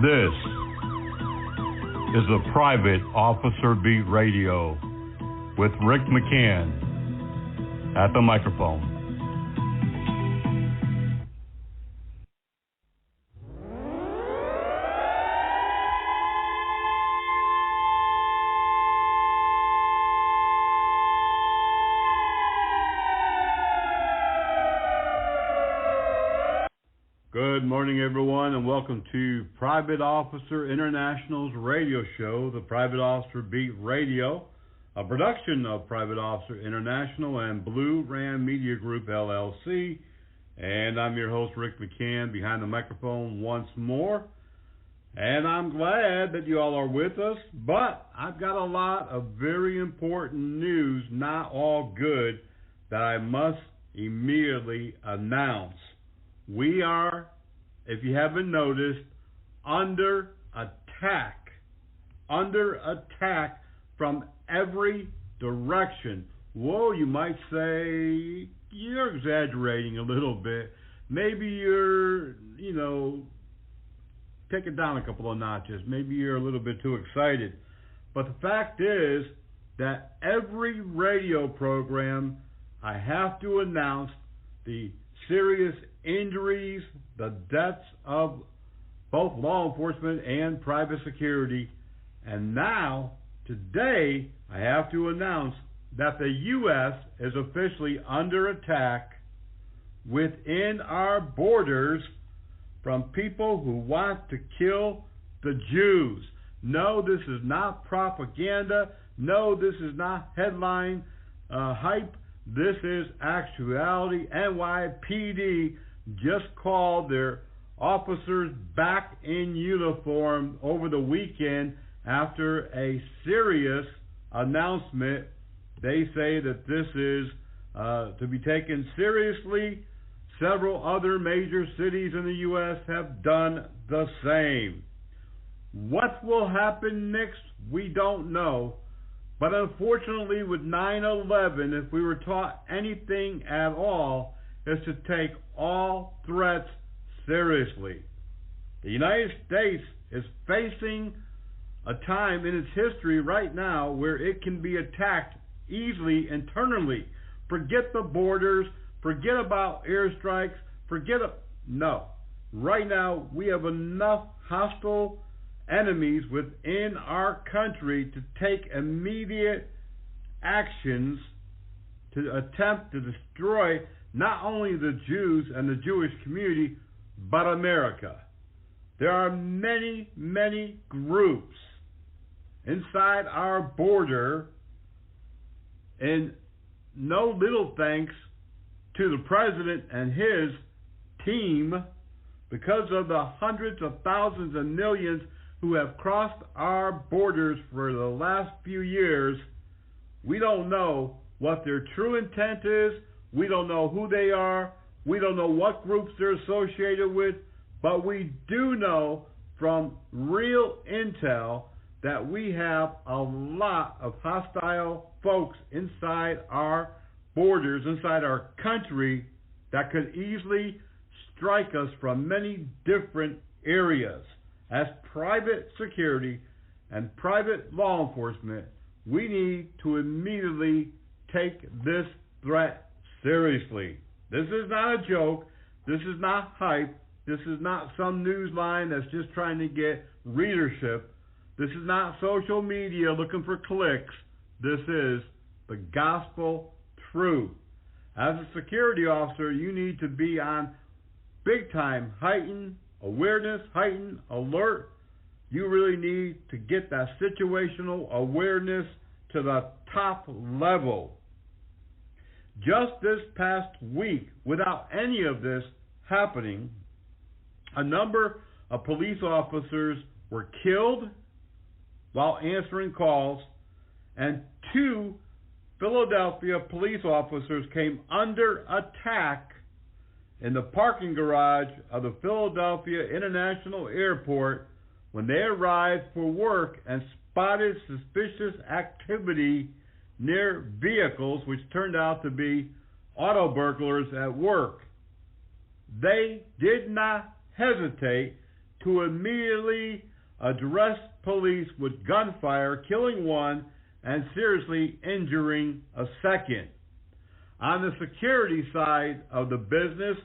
This is the Private Officer Beat Radio with Rick McCann at the microphone. Good morning, everyone, and welcome to Private Officer International's radio show, the Private Officer Beat Radio, a production of Private Officer International and Blue Ram Media Group, LLC. And I'm your host, Rick McCann, behind the microphone once more. And I'm glad that you all are with us, but I've got a lot of very important news, not all good, that I must immediately announce. We are, if you haven't noticed, under attack from every direction. Whoa, you might say, you're exaggerating a little bit. Maybe you're, take it down a couple of notches. Maybe you're a little bit too excited. But the fact is that every radio program, I have to announce the serious injuries, the deaths of both law enforcement and private security. And now, today, I have to announce that the U.S. is officially under attack within our borders from people who want to kill the Jews. No, this is not propaganda. No, this is not headline hype. This is actuality. NYPD just called their officers back in uniform over the weekend after a serious announcement. They say that this is to be taken seriously. Several other major cities in the U.S. have done the same. What will happen next, we don't know. But unfortunately, with 9/11, if we were taught anything at all, is to take all threats seriously. The United States is facing a time in its history right now where it can be attacked easily internally. Forget the borders, forget about airstrikes, no. Right now, we have enough hostile enemies within our country to take immediate actions to attempt to destroy not only the Jews and the Jewish community, but America. There are many, many groups inside our border, and no little thanks to the president and his team because of the hundreds of thousands and millions who have crossed our borders for the last few years. We don't know what their true intent is. We don't know who they are. We don't know what groups they're associated with. But we do know from real intel that we have a lot of hostile folks inside our borders, inside our country, that could easily strike us from many different areas. As private security and private law enforcement, we need to immediately take this threat seriously. This is not a joke. This is not hype. This is not some news line that's just trying to get readership. This is not social media looking for clicks. This is the gospel truth. As a security officer, you need to be on big time heightened awareness, heightened alert. You really need to get that situational awareness to the top level. Just this past week, without any of this happening, a number of police officers were killed while answering calls, and 2 Philadelphia police officers came under attack in the parking garage of the Philadelphia International Airport when they arrived for work and spotted suspicious activity near vehicles, which turned out to be auto burglars at work. They did not hesitate to immediately address police with gunfire, killing one and seriously injuring a second. On the security side of the business,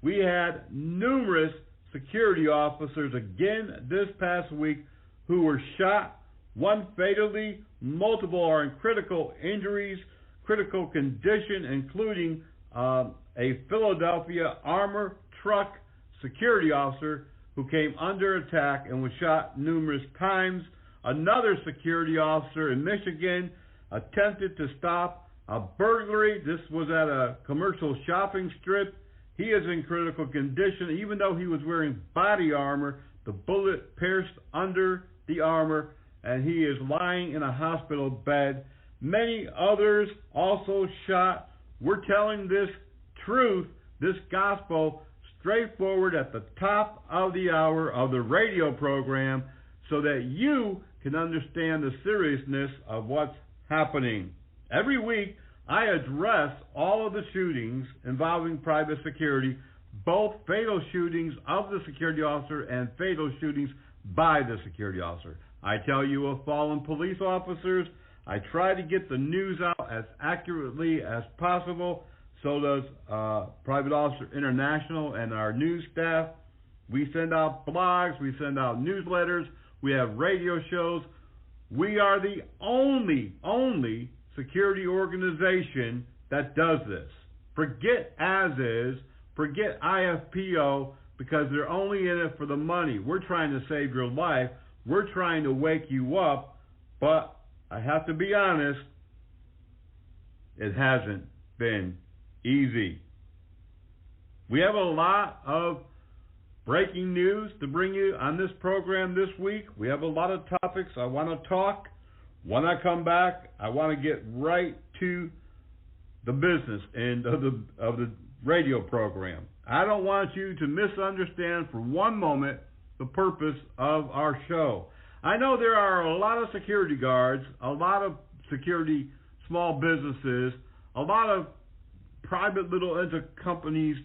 we had numerous security officers again this past week who were shot, one fatally, multiple are in critical injuries, critical condition, including a Philadelphia armor truck security officer who came under attack and was shot numerous times. Another security officer in Michigan attempted to stop a burglary. This was at a commercial shopping strip. He is in critical condition. Even though he was wearing body armor, the bullet pierced under the armor, and he is lying in a hospital bed. Many others also shot. We're telling this truth, this gospel, straightforward at the top of the hour of the radio program so that you can understand the seriousness of what's happening. Every week, I address all of the shootings involving private security, both fatal shootings of the security officer and fatal shootings by the security officer. I tell you of fallen police officers. I try to get the news out as accurately as possible. So does Private Officer International and our news staff. We send out blogs. We send out newsletters. We have radio shows. We are the only security organization that does this. Forget as is. Forget IFPO, because they're only in it for the money. We're trying to save your life. We're trying to wake you up. But I have to be honest, it hasn't been easy. We have a lot of breaking news to bring you on this program this week. We have a lot of topics I want to talk. When I come back, I want to get right to the business end of the radio program. I don't want you to misunderstand for one moment the purpose of our show. I know there are a lot of security guards, a lot of security small businesses, a lot of private little entities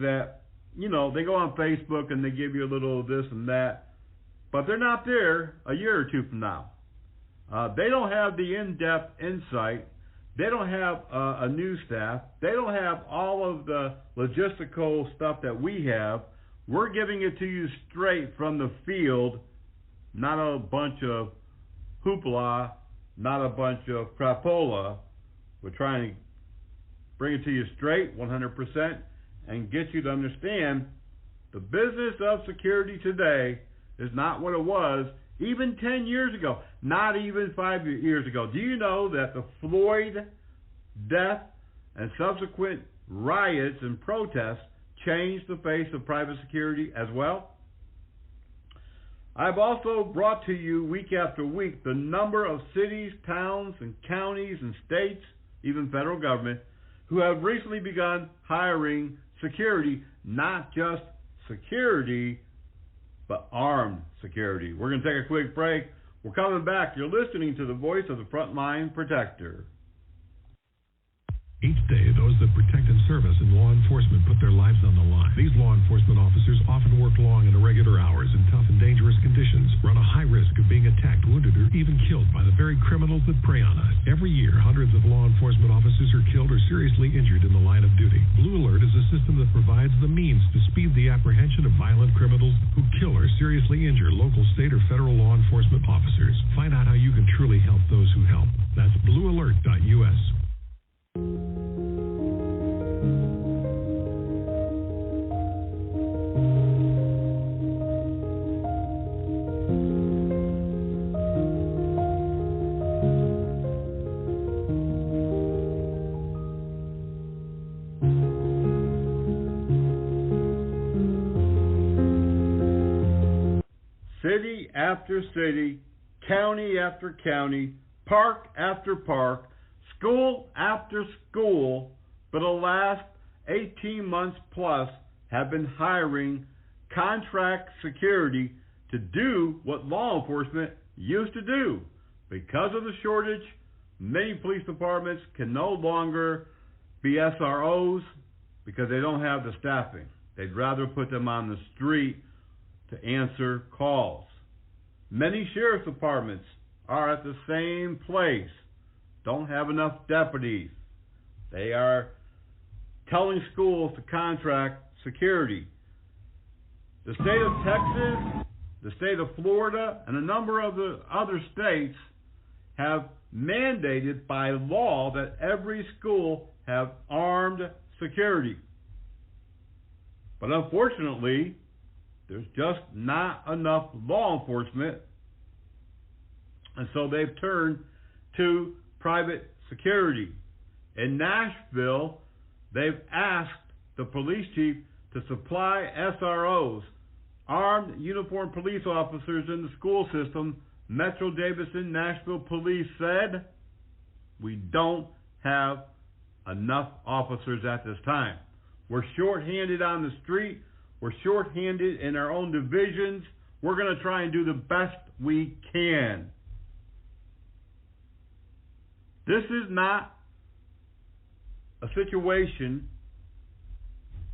that, they go on Facebook and they give you a little this and that, but they're not there a year or two from now. They don't have the in-depth insight. They don't have a news staff. They don't have all of the logistical stuff that we have. We're giving it to you straight from the field, not a bunch of hoopla, not a bunch of crapola. We're trying to bring it to you straight, 100%, and get you to understand the business of security today is not what it was even 10 years ago, not even 5 years ago. Do you know that the Floyd death and subsequent riots and protests changed the face of private security as well? I've also brought to you week after week the number of cities, towns, and counties and states, even federal government, who have recently begun hiring security, not just security, but armed security. We're going to take a quick break. We're coming back. You're listening to the voice of the Frontline Protector. Each day, those that protect and service in law enforcement put their lives on the line. These law enforcement officers often work long and irregular hours in tough and dangerous conditions, run a high risk of being attacked, wounded, or even killed by the very criminals that prey on us. Every year, hundreds of law enforcement officers are killed or seriously injured in the line of duty. Blue Alert is a system that provides the means to speed the apprehension of violent criminals who kill or seriously injure local, state, or federal law enforcement officers. Find out how you can truly help those who help. That's bluealert.us. City after city, county after county, park after park, school after school, for the last 18 months plus have been hiring contract security to do what law enforcement used to do. Because of the shortage, many police departments can no longer be SROs because they don't have the staffing. They'd rather put them on the street to answer calls. Many sheriff's departments are at the same place. Don't have enough deputies. They are telling schools to contract security. The state of Texas, the state of Florida, and a number of the other states have mandated by law that every school have armed security. But unfortunately, there's just not enough law enforcement, and so they've turned to private security. In Nashville, they've asked the police chief to supply SROs, armed uniformed police officers in the school system. Metro Davidson Nashville Police said, we don't have enough officers at this time. We're short-handed on the street. We're short-handed in our own divisions. We're going to try and do the best we can. This is not a situation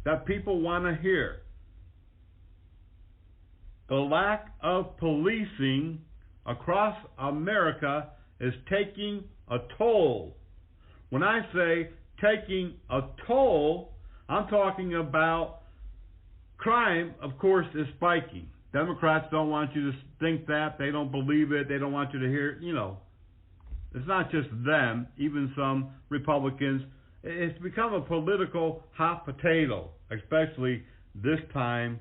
that people want to hear. The lack of policing across America is taking a toll. When I say taking a toll, I'm talking about crime, of course, is spiking. Democrats don't want you to think that. They don't believe it. They don't want you to hear it. It's not just them, even some Republicans. It's become a political hot potato, especially this time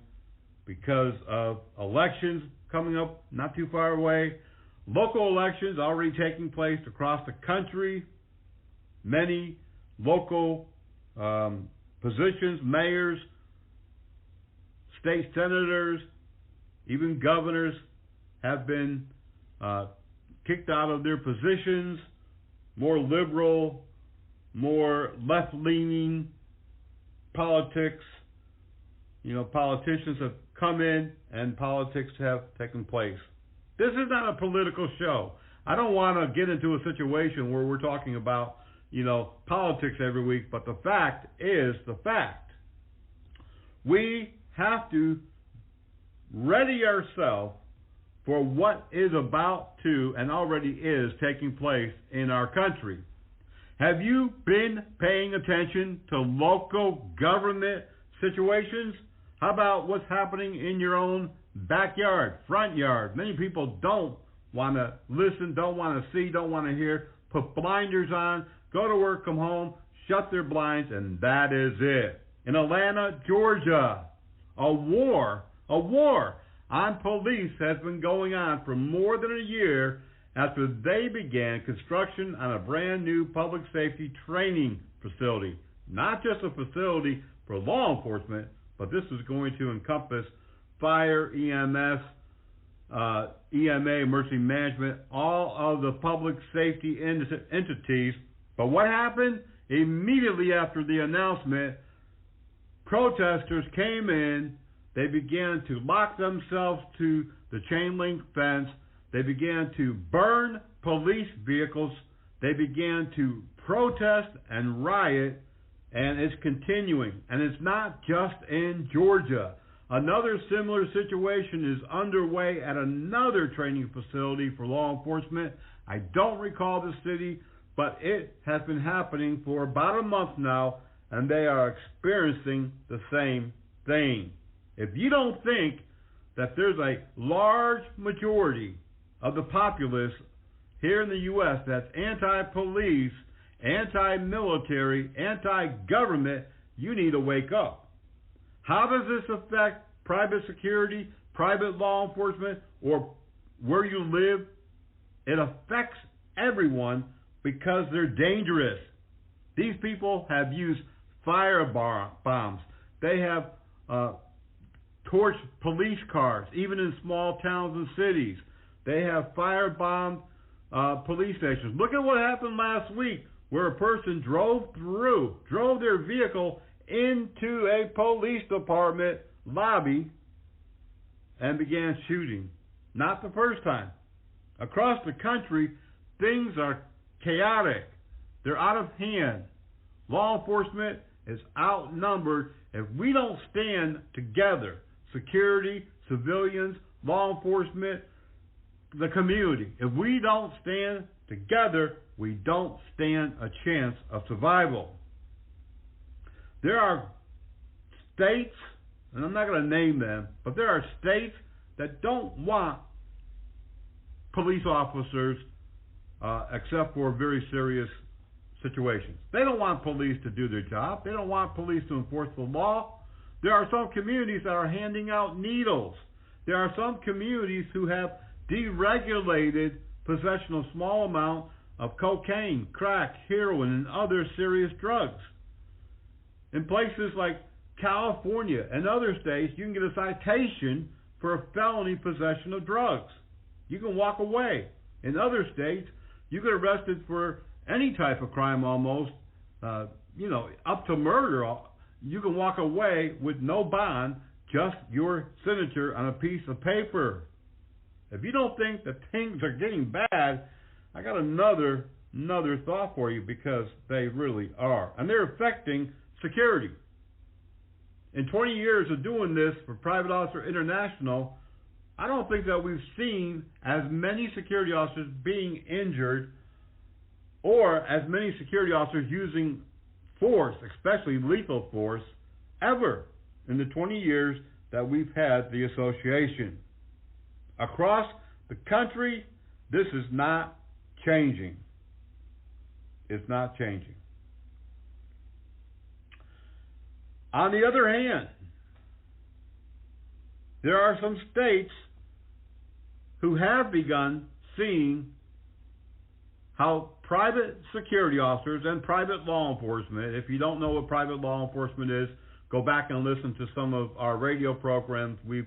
because of elections coming up not too far away. Local elections already taking place across the country. Many local positions, mayors, state senators, even governors have been kicked out of their positions. More liberal, more left-leaning politics. Politicians have come in and politics have taken place. This is not a political show. I don't want to get into a situation where we're talking about, politics every week, but the fact is the fact. We have to ready ourselves for what is about to and already is taking place in our country. Have you been paying attention to local government situations? How about what's happening in your own backyard, front yard? Many people don't want to listen, don't want to see, don't want to hear, put blinders on, go to work, come home, shut their blinds, and that is it. In Atlanta, Georgia, a war on police has been going on for more than a year after they began construction on a brand new public safety training facility. Not just a facility for law enforcement, but this is going to encompass fire, EMS, EMA, emergency management, all of the public safety entities. But what happened? Immediately after the announcement, protesters came in. They began to lock themselves to the chain link fence. They began to burn police vehicles. They began to protest and riot, and it's continuing. And it's not just in Georgia. Another similar situation is underway at another training facility for law enforcement. I don't recall the city, but it has been happening for about a month now, and they are experiencing the same thing. If you don't think that there's a large majority of the populace here in the U.S. that's anti-police, anti-military, anti-government, you need to wake up. How does this affect private security, private law enforcement, or where you live? It affects everyone because they're dangerous. These people have used fire bombs. They have torched police cars, even in small towns and cities. They have firebombed police stations. Look at what happened last week, where a person drove their vehicle into a police department lobby and began shooting. Not the first time. Across the country, things are chaotic. They're out of hand. Law enforcement is outnumbered, if we don't stand together, security, civilians, law enforcement, the community, if we don't stand together, we don't stand a chance of survival. There are states, and I'm not going to name them, but there are states that don't want police officers except for very serious situations. They don't want police to do their job. They don't want police to enforce the law. There are some communities that are handing out needles. There are some communities who have deregulated possession of small amount of cocaine, crack, heroin, and other serious drugs. In places like California and other states, you can get a citation for a felony possession of drugs. You can walk away. In other states, you get arrested for any type of crime almost, up to murder. You can walk away with no bond, just your signature on a piece of paper. If you don't think that things are getting bad, I got another thought for you, because they really are. And they're affecting security. In 20 years of doing this for Private Officer International, I don't think that we've seen as many security officers being injured or as many security officers using force, especially lethal force, ever in the 20 years that we've had the association. Across the country, this is not changing. It's not changing. On the other hand, there are some states who have begun seeing how private security officers and private law enforcement, if you don't know what private law enforcement is, go back and listen to some of our radio programs. We've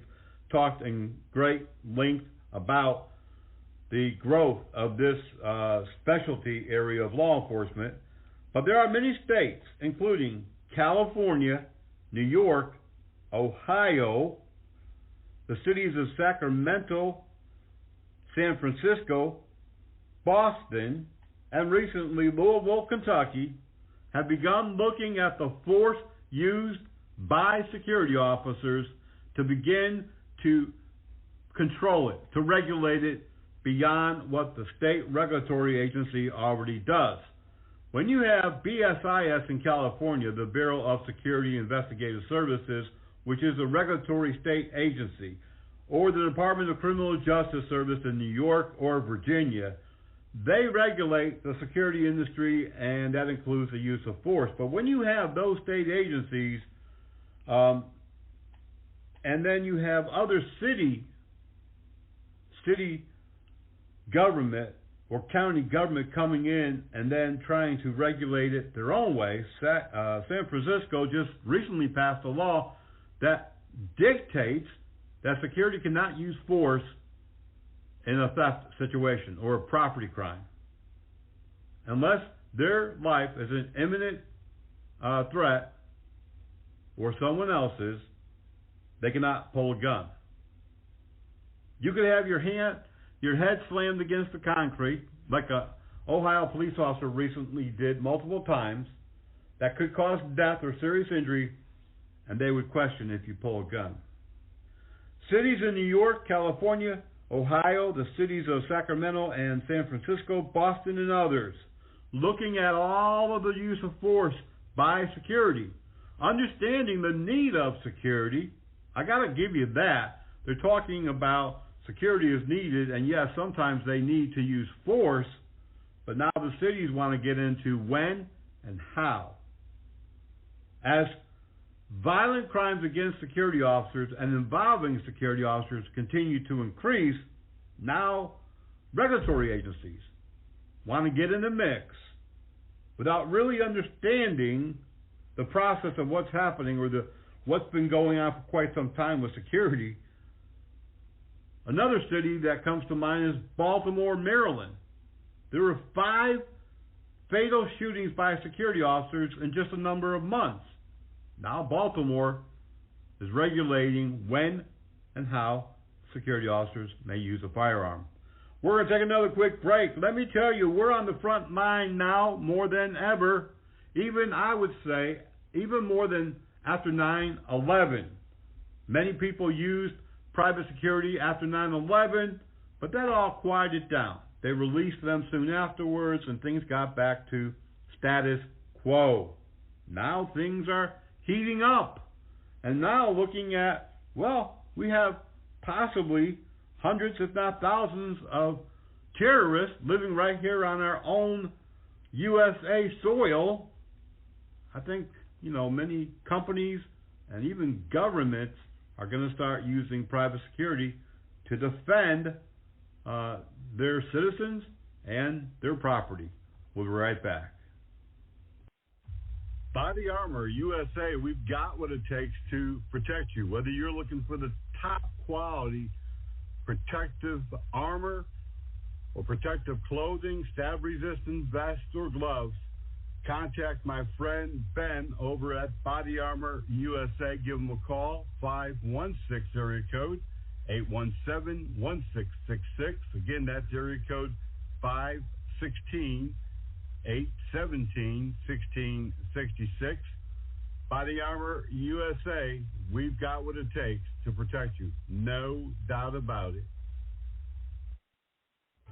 talked in great length about the growth of this specialty area of law enforcement. But there are many states, including California, New York, Ohio, the cities of Sacramento, San Francisco, Boston, and recently Louisville, Kentucky, have begun looking at the force used by security officers to begin to control it, to regulate it beyond what the state regulatory agency already does. When you have BSIS in California, the Bureau of Security Investigative Services, which is a regulatory state agency, or the Department of Criminal Justice Service in New York or Virginia, they regulate the security industry, and that includes the use of force. But when you have those state agencies, and then you have other city government or county government coming in and then trying to regulate it their own way, San Francisco just recently passed a law that dictates that security cannot use force in a theft situation or a property crime unless their life is an imminent threat or someone else's. They cannot pull a gun. You could have your head slammed against the concrete, like a Ohio police officer recently did multiple times, that could cause death or serious injury, and they would question if you pull a gun. Cities in New York, California, Ohio, the cities of Sacramento and San Francisco, Boston, and others, looking at all of the use of force by security, understanding the need of security. I got to give you that. They're talking about security is needed, and yes, sometimes they need to use force, but now the cities want to get into when and how. As violent crimes against security officers and involving security officers continue to increase, now regulatory agencies want to get in the mix without really understanding the process of what's happening or what's been going on for quite some time with security. Another city that comes to mind is Baltimore, Maryland. There were 5 fatal shootings by security officers in just a number of months. Now Baltimore is regulating when and how security officers may use a firearm. We're going to take another quick break. Let me tell you, we're on the front line now more than ever. Even, I would say, even more than after 9/11. Many people used private security after 9/11, but that all quieted down. They released them soon afterwards, and things got back to status quo. Now things are heating up. And now looking at, well, we have possibly hundreds, if not thousands, of terrorists living right here on our own USA soil. I think, many companies and even governments are going to start using private security to defend their citizens and their property. We'll be right back. Body Armor USA, we've got what it takes to protect you. Whether you're looking for the top quality protective armor or protective clothing, stab-resistant vests or gloves, contact my friend Ben over at Body Armor USA. Give him a call, 516 area code 817-1666. Again, that's area code 516-817-1666. Body Armor USA, we've got what it takes to protect you. No doubt about it.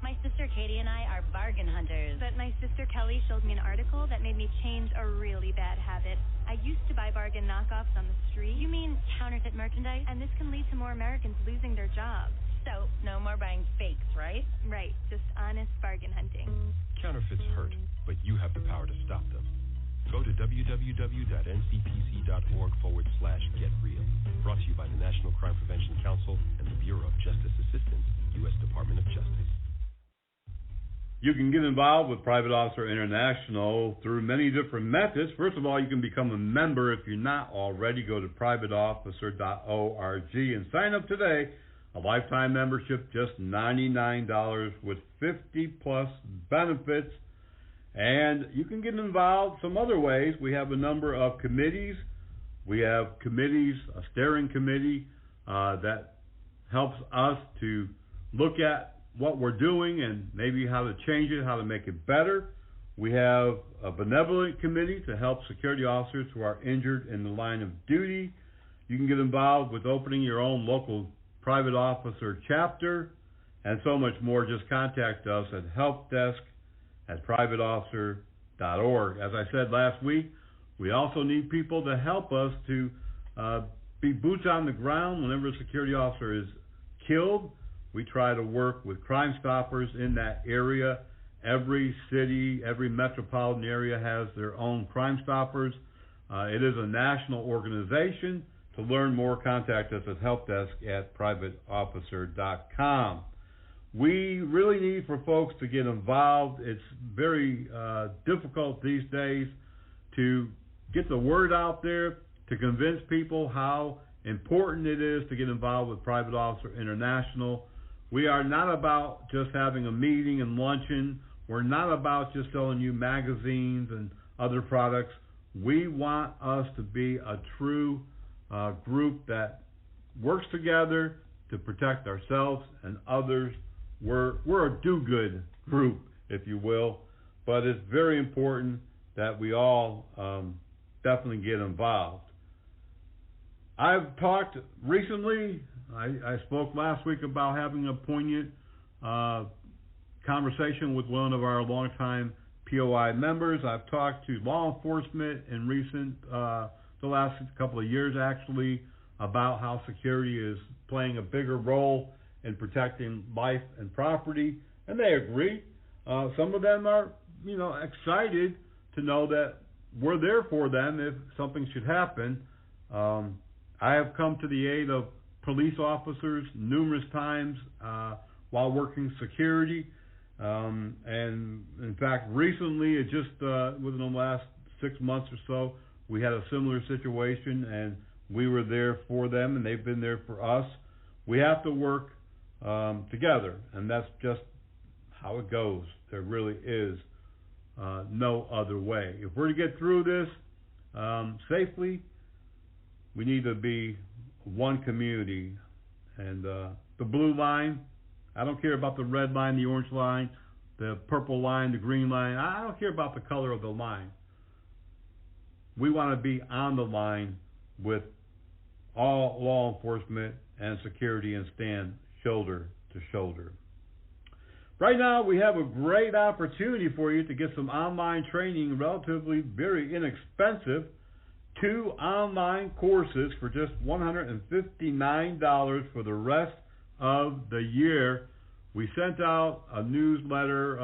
My sister Katie and I are bargain hunters. But my sister Kelly showed me an article that made me change a really bad habit. I used to buy bargain knockoffs on the street. You mean counterfeit merchandise? And this can lead to more Americans losing their jobs. So, no more buying fakes, right? Right, just honest bargain hunting. Counterfeits hurt, but you have the power to stop them. Go to www.ncpc.org/getreal. Brought to you by the National Crime Prevention Council and the Bureau of Justice Assistance, U.S. Department of Justice. You can get involved with Private Officer International through many different methods. First of all, you can become a member if you're not already. Go to privateofficer.org and sign up today. A lifetime membership, just $99 with 50-plus benefits. And you can get involved some other ways. We have a number of committees. We have committees, a steering committee that helps us to look at what we're doing and maybe how to change it, how to make it better. We have a benevolent committee to help security officers who are injured in the line of duty. You can get involved with opening your own local private officer chapter and so much more. Just contact us at helpdesk@privateofficer.org. As I said last week, we also need people to help us to be boots on the ground whenever a security officer is killed. We try to work with Crime Stoppers in that area. Every city, every metropolitan area has their own Crime Stoppers. It is a national organization. To learn more, contact us at helpdesk@privateofficer.com. We really need for folks to get involved. It's very difficult these days to get the word out there, to convince people how important it is to get involved with Private Officer International. We are not about just having a meeting and luncheon. We're not about just selling you magazines and other products. We want us to be a true group that works together to protect ourselves and others. We're a do-good group, if you will, but it's very important that we all definitely get involved. I've talked recently, I spoke last week about having a poignant conversation with one of our longtime POI members. I've talked to law enforcement in the last couple of years actually, about how security is playing a bigger role in protecting life and property, and they agree. Some of them are, excited to know that we're there for them if something should happen. I have come to the aid of police officers numerous times while working security. And in fact, recently, it just within the last 6 months or so, we had a similar situation, and we were there for them, and they've been there for us. We have to work together, and that's just how it goes. There really is no other way. If we're to get through this safely, we need to be one community. And the blue line, I don't care about the red line, the orange line, the purple line, the green line. I don't care about the color of the line. We want to be on the line with all law enforcement and security and stand shoulder to shoulder. Right now, we have a great opportunity for you to get some online training, relatively very inexpensive. 2 online courses for just $159 for the rest of the year. We sent out a newsletter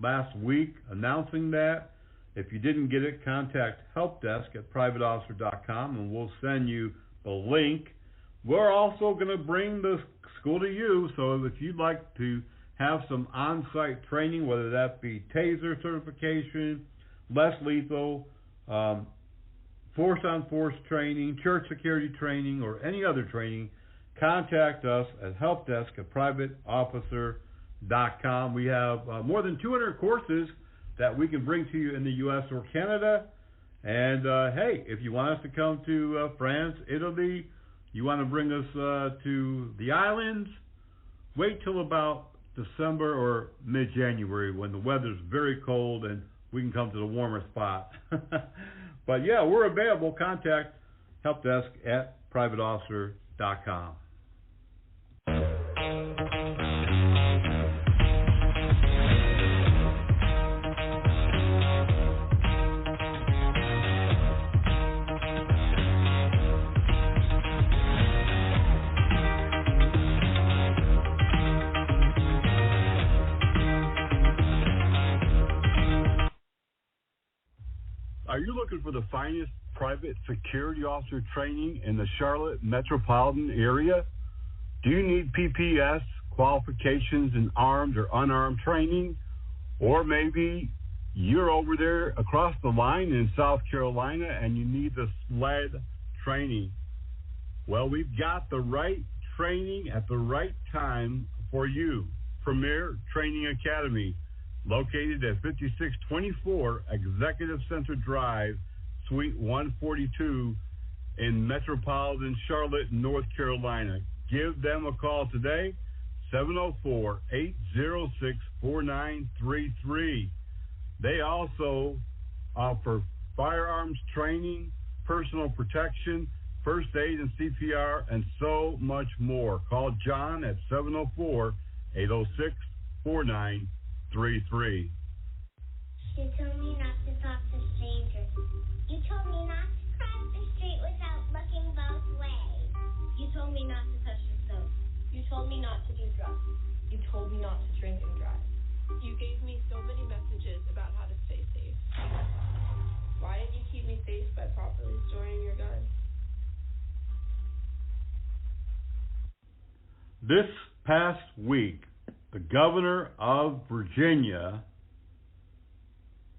last week announcing that. If you didn't get it, contact helpdesk@privateofficer.com and we'll send you the link. We're also going to bring the school to you, so if you'd like to have some on-site training, whether that be taser certification, less lethal, force-on-force training, church security training, or any other training, contact us at helpdesk@privateofficer.com. We have more than 200 courses that we can bring to you in the U.S. or Canada. And, hey, if you want us to come to France, Italy, you want to bring us to the islands, wait till about December or mid-January when the weather's very cold and we can come to the warmer spot. But, yeah, we're available. Contact helpdesk@privateofficer.com. Are you looking for the finest private security officer training in the Charlotte metropolitan area? Do you need PPS qualifications in armed or unarmed training? Or maybe you're over there across the line in South Carolina and you need the SLED training. Well, we've got the right training at the right time for you. Premier Training Academy, located at 5624 Executive Center Drive, Suite 142 in metropolitan Charlotte, North Carolina. Give them a call today, 704-806-4933. They also offer firearms training, personal protection, first aid and CPR, and so much more. Call John at 704-806-4933. You told me not to talk to strangers. You told me not to cross the street without looking both ways. You told me not to touch the stove. You told me not to do drugs. You told me not to drink and drive. You gave me so many messages about how to stay safe. Why didn't you keep me safe by properly storing your gun? This past week, the governor of Virginia,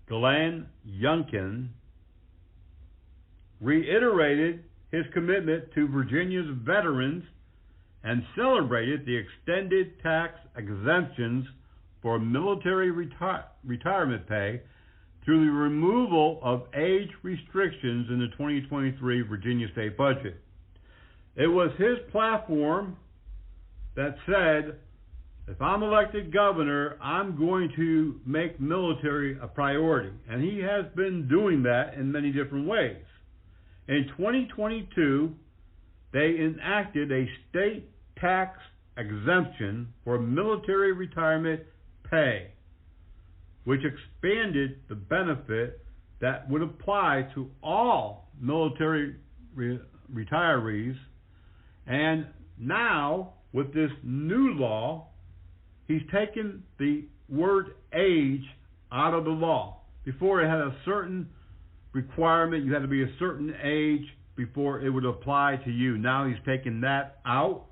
Glenn Youngkin, reiterated his commitment to Virginia's veterans and celebrated the extended tax exemptions for military retirement pay through the removal of age restrictions in the 2023 Virginia state budget. It was his platform that said, if I'm elected governor, I'm going to make military a priority. And he has been doing that in many different ways. In 2022, they enacted a state tax exemption for military retirement pay, which expanded the benefit that would apply to all military retirees. And now, with this new law, he's taken the word age out of the law. Before, it had a certain requirement. You had to be a certain age before it would apply to you. Now he's taken that out.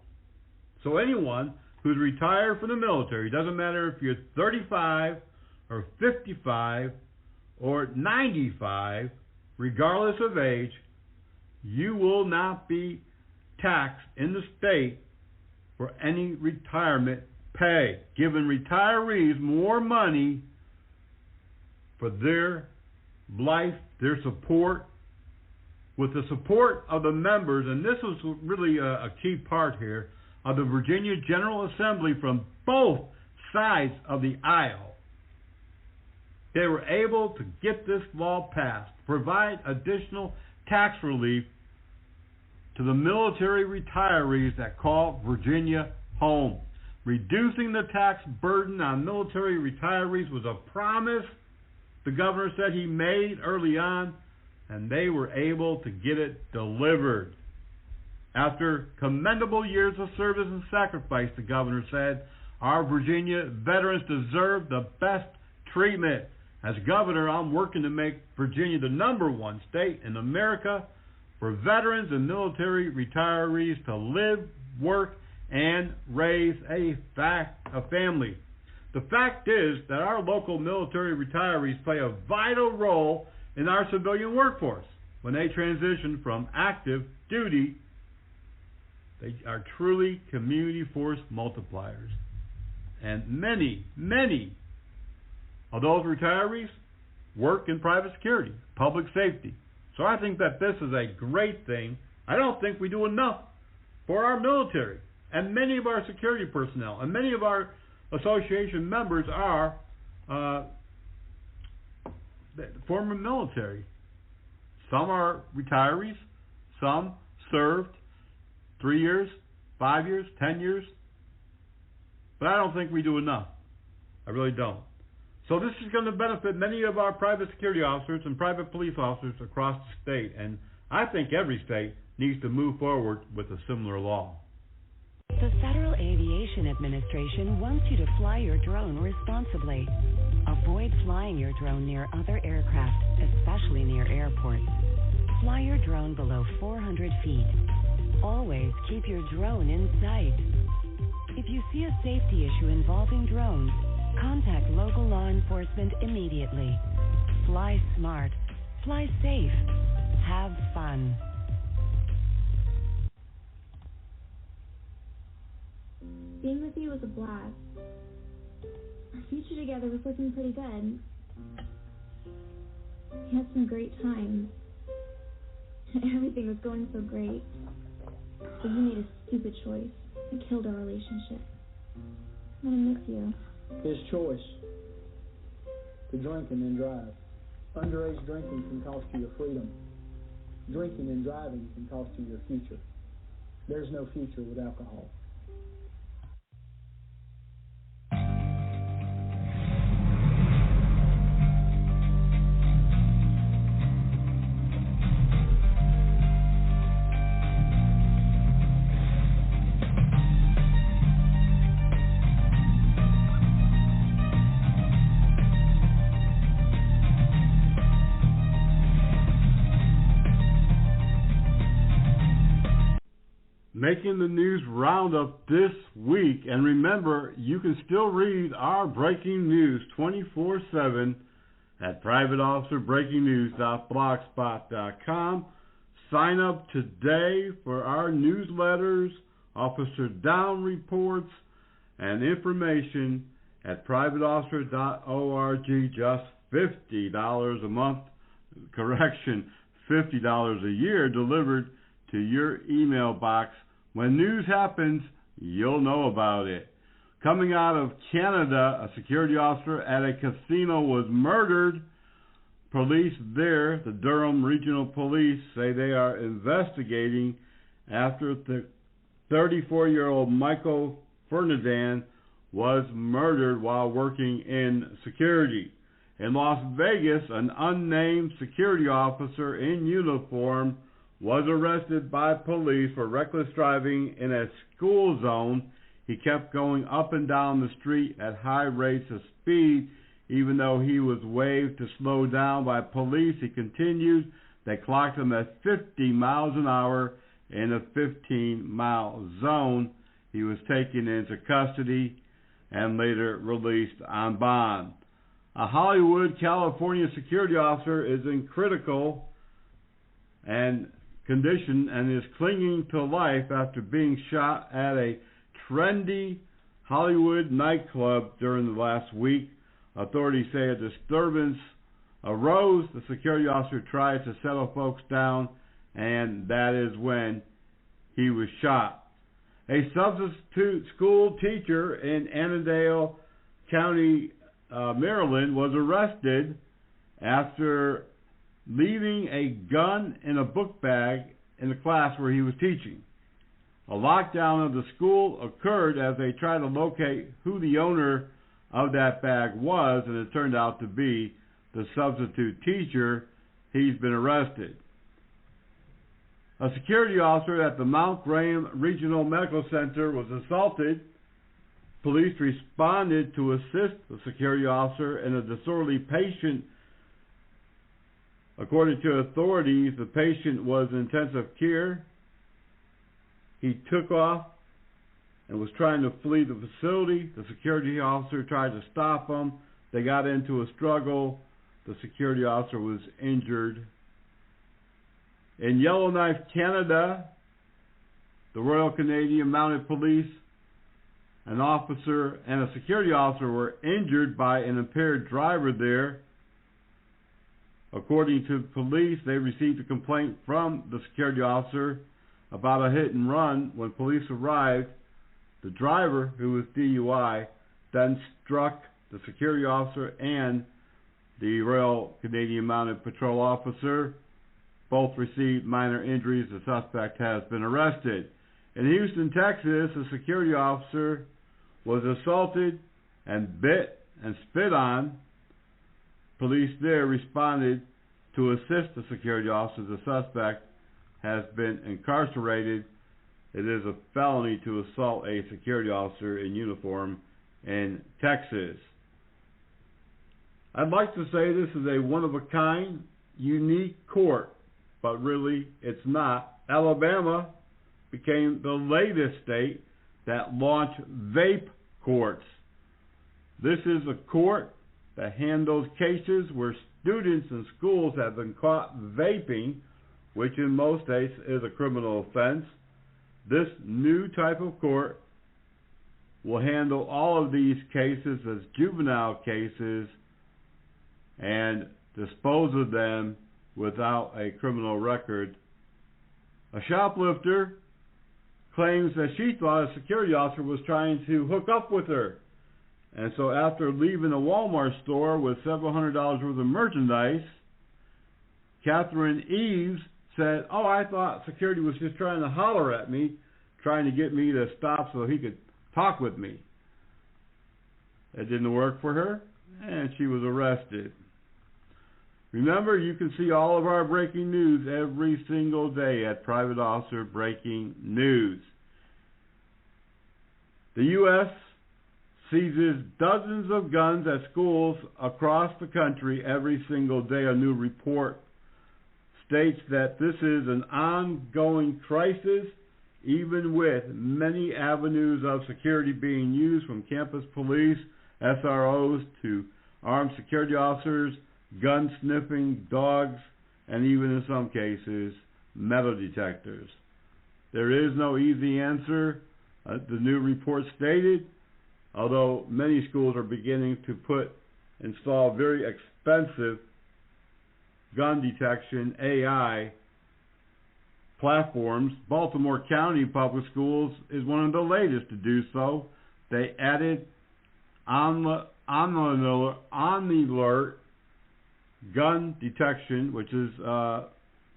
So anyone who's retired from the military, doesn't matter if you're 35 or 55 or 95, regardless of age, you will not be taxed in the state for any retirement pay, giving retirees more money for their life, their support, with the support of the members, and this was really a key part here, of the Virginia General Assembly from both sides of the aisle. They were able to get this law passed, provide additional tax relief to the military retirees that call Virginia home. Reducing the tax burden on military retirees was a promise the governor said he made early on, and they were able to get it delivered. After commendable years of service and sacrifice, the governor said, our Virginia veterans deserve the best treatment. As governor, I'm working to make Virginia the #1 state in America for veterans and military retirees to live, work, and raise a family. The fact is that our local military retirees play a vital role in our civilian workforce. When they transition from active duty, they are truly community force multipliers. And many of those retirees work in private security, public safety. So I think that this is a great thing. I don't think we do enough for our military. And many of our security personnel and many of our association members are former military. Some are retirees. Some served 3 years, 5 years, 10 years. But I don't think we do enough. I really don't. So this is going to benefit many of our private security officers and private police officers across the state. And I think every state needs to move forward with a similar law. The Federal Aviation Administration wants you to fly your drone responsibly. Avoid flying your drone near other aircraft, especially near airports. Fly your drone below 400 feet. Always keep your drone in sight. If you see a safety issue involving drones, contact local law enforcement immediately. Fly smart. Fly safe. Have fun. Being with you was a blast. Our future together was looking pretty good. We had some great times. Everything was going so great. But you made a stupid choice. It killed our relationship. I'm gonna miss you. His choice to drink and then drive. Underage drinking can cost you your freedom. Drinking and driving can cost you your future. There's no future with alcohol. Making the news roundup this week. And remember, you can still read our breaking news 24/7 at privateofficerbreakingnews.blogspot.com. Sign up today for our newsletters, officer down reports, and information at privateofficer.org. Just $50 a month. Correction, $50 a year delivered to your email box. When news happens, you'll know about it. Coming out of Canada, a security officer at a casino was murdered. Police there, the Durham Regional Police, say they are investigating after the 34-year-old Michael Ferdinand was murdered while working in security. In Las Vegas, an unnamed security officer in uniform was arrested by police for reckless driving in a school zone. He kept going up and down the street at high rates of speed. Even though he was waved to slow down by police, he continued. They clocked him at 50 miles an hour in a 15-mile zone. He was taken into custody and later released on bond. A Hollywood, California security officer is in critical condition and is clinging to life after being shot at a trendy Hollywood nightclub during the last week. Authorities say a disturbance arose. The security officer tried to settle folks down, and that is when he was shot. A substitute school teacher in Annandale County, Maryland, was arrested after leaving a gun in a book bag in the class where he was teaching. A lockdown of the school occurred as they tried to locate who the owner of that bag was, and it turned out to be the substitute teacher. He's been arrested. A security officer at the Mount Graham Regional Medical Center was assaulted. Police responded to assist the security officer and a disorderly patient. According to authorities, the patient was in intensive care. He took off and was trying to flee the facility. The security officer tried to stop him. They got into a struggle. The security officer was injured. In Yellowknife, Canada, the Royal Canadian Mounted Police, an officer and a security officer were injured by an impaired driver there. According to police, they received a complaint from the security officer about a hit and run. When police arrived, the driver, who was DUI, then struck the security officer and the Royal Canadian Mounted Patrol officer. Both received minor injuries. The suspect has been arrested. In Houston, Texas, a security officer was assaulted and bit and spit on. Police there responded to assist the security officer. The suspect has been incarcerated. It is a felony to assault a security officer in uniform in Texas. I'd like to say this is a one-of-a-kind, unique court, but really it's not. Alabama became the latest state that launched vape courts. This is a court that handles cases where students in schools have been caught vaping, which in most states is a criminal offense. This new type of court will handle all of these cases as juvenile cases and dispose of them without a criminal record. A shoplifter claims that she thought a security officer was trying to hook up with her. And so after leaving a Walmart store with several $100s worth of merchandise, Catherine Eves said, "Oh, I thought security was just trying to holler at me, trying to get me to stop so he could talk with me." It didn't work for her, and she was arrested. Remember, you can see all of our breaking news every single day at Private Officer Breaking News. The U.S. seizes dozens of guns at schools across the country every single day. A new report states that this is an ongoing crisis, even with many avenues of security being used, from campus police, SROs, to armed security officers, gun-sniffing dogs, and even in some cases, metal detectors. There is no easy answer, the new report stated, although many schools are beginning to install very expensive gun detection AI platforms. Baltimore County Public Schools is one of the latest to do so. They added OmniAlert gun detection, which is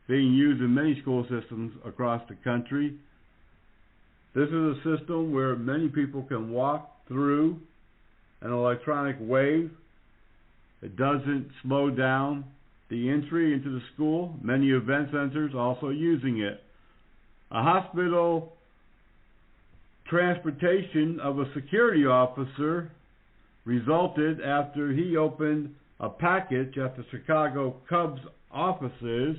being used in many school systems across the country. This is a system where many people can walk through an electronic wave. It doesn't slow down the entry into the school. Many event centers also using it. A hospital transportation of a security officer resulted after he opened a package at the Chicago Cubs offices.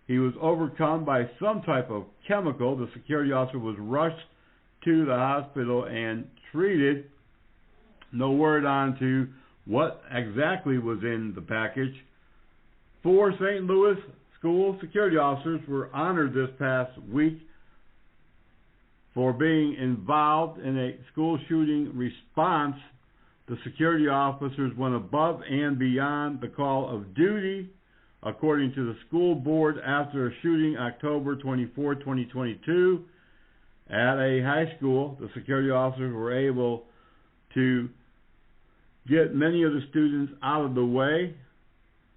He was overcome by some type of chemical. The security officer was rushed to the hospital and treated. No word on to what exactly was in the package. 4 St. Louis school security officers were honored this past week for being involved in a school shooting response. The security officers went above and beyond the call of duty, according to the school board, after a shooting October 24, 2022 at a high school. The security officers were able to get many of the students out of the way.